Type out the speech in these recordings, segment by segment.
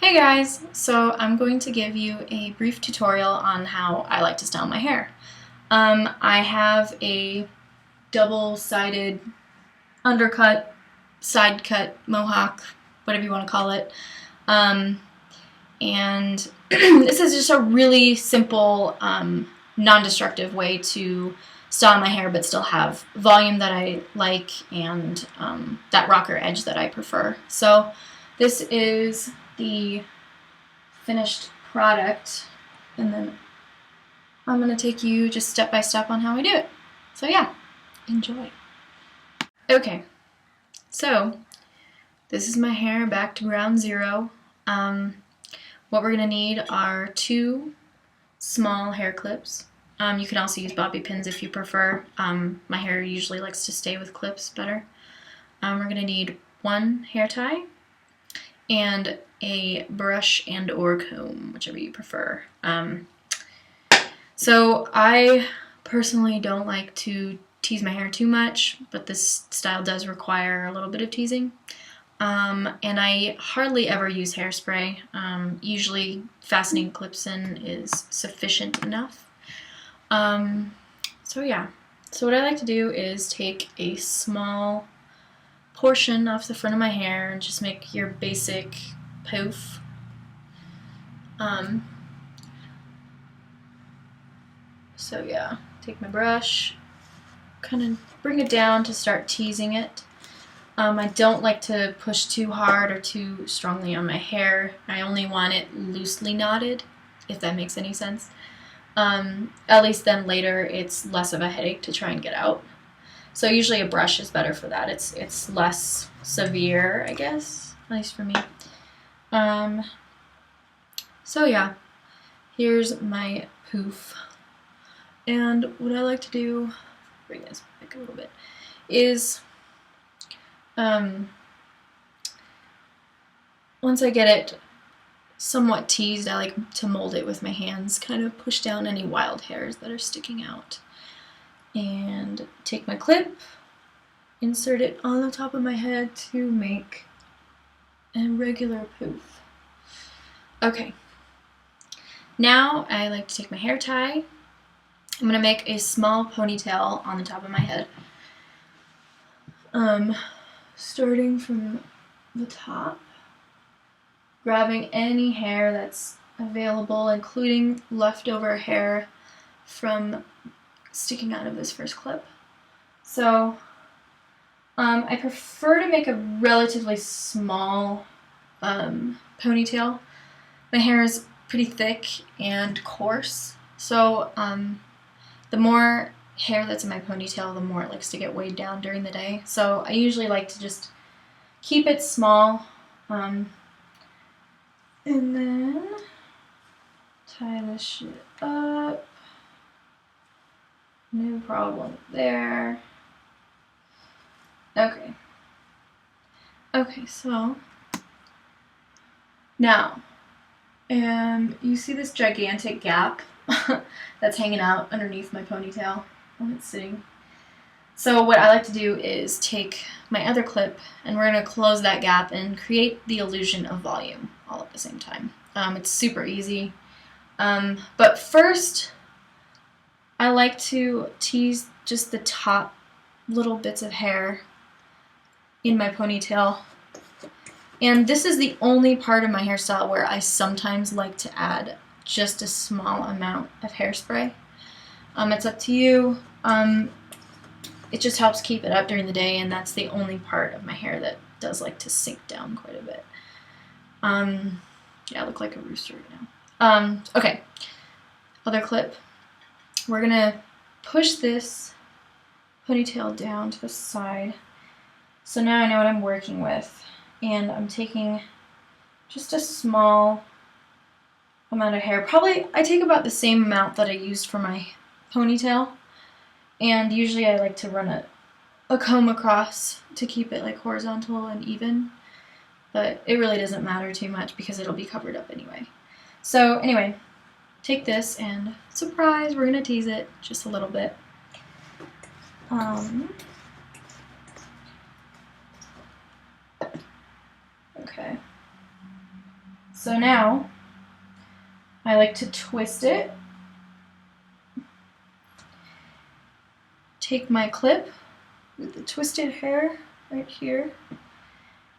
Hey guys! So I'm going to give you a brief tutorial on how I like to style my hair. I have a double-sided undercut, side cut, mohawk, whatever you want to call it. And this is just a really simple, non-destructive way to style my hair but still have volume that I like and that rocker edge that I prefer. So this is the finished product, and then I'm going to take you just step by step on how I do it. So yeah, enjoy. Okay, so this is my hair back to ground zero. What we're going to need are two small hair clips. You can also use bobby pins if you prefer. My hair usually likes to stay with clips better. We're going to need one hair tie and a brush and or comb, whichever you prefer. So I personally don't like to tease my hair too much, but this style does require a little bit of teasing. And I hardly ever use hairspray. Usually fastening clips in is sufficient enough. So yeah, so what I like to do is take a small portion off the front of my hair and just make your basic poof. So yeah, take my brush, kind of bring it down to start teasing it. I don't like to push too hard or too strongly on my hair. I only want it loosely knotted, if that makes any sense. At least then later it's less of a headache to try and get out. So usually a brush is better for that. It's less severe, I guess, at least for me. So yeah, here's my poof. And what I like to do, bring this back a little bit, is once I get it somewhat teased, I like to mold it with my hands, kind of push down any wild hairs that are sticking out. And take my clip, insert it on the top of my head to make a regular poof. Okay. Now I like to take my hair tie. I'm going to make a small ponytail on the top of my head. Starting from the top, grabbing any hair that's available, including leftover hair from sticking out of this first clip. So I prefer to make a relatively small ponytail. My hair is pretty thick and coarse, so the more hair that's in my ponytail, the more it likes to get weighed down during the day. So I usually like to just keep it small, and then tie this shit up. No problem there. Okay. Okay, so now, you see this gigantic gap that's hanging out underneath my ponytail when it's sitting. So what I like to do is take my other clip and we're going to close that gap and create the illusion of volume all at the same time. It's super easy. But first, I like to tease just the top little bits of hair in my ponytail. And this is the only part of my hairstyle where I sometimes like to add just a small amount of hairspray. It's up to you. It just helps keep it up during the day, and that's the only part of my hair that does like to sink down quite a bit. Yeah, I look like a rooster right now. Okay, other clip. We're gonna push this ponytail down to the side. So now I know what I'm working with, and I'm taking just a small amount of hair. Probably, I take about the same amount that I used for my ponytail, and usually I like to run a comb across to keep it like horizontal and even, but it really doesn't matter too much because it'll be covered up anyway. So anyway, take this and surprise, we're gonna tease it just a little bit. Okay. So now I like to twist it. Take my clip with the twisted hair right here,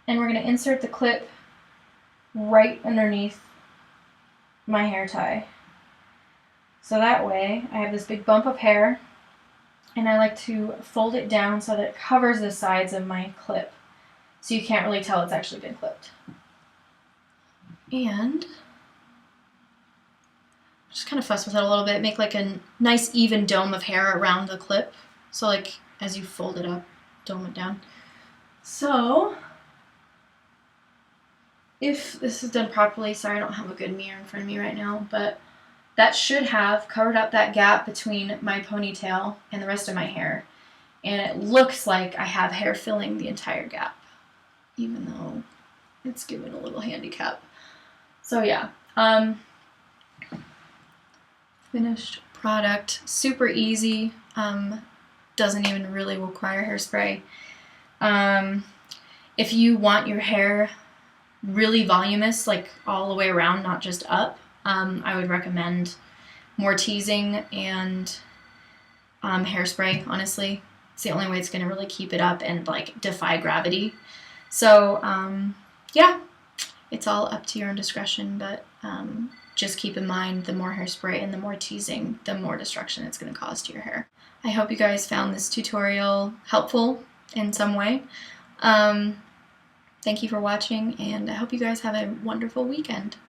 and we're going to insert the clip right underneath my hair tie. So that way I have this big bump of hair, and I like to fold it down so that it covers the sides of my clip, so you can't really tell it's actually been clipped. And just kind of fuss with it a little bit, make like a nice even dome of hair around the clip. So like as you fold it up, dome it down. So if this is done properly, sorry I don't have a good mirror in front of me right now, but that should have covered up that gap between my ponytail and the rest of my hair. And it looks like I have hair filling the entire gap, even though it's given a little handicap. So yeah, finished product, super easy, doesn't even really require hairspray. If you want your hair really voluminous, like all the way around, not just up, I would recommend more teasing and hairspray, honestly. It's the only way it's going to really keep it up and like defy gravity. So yeah, it's all up to your own discretion, but just keep in mind the more hairspray and the more teasing, the more destruction it's going to cause to your hair. I hope you guys found this tutorial helpful in some way. Thank you for watching, and I hope you guys have a wonderful weekend.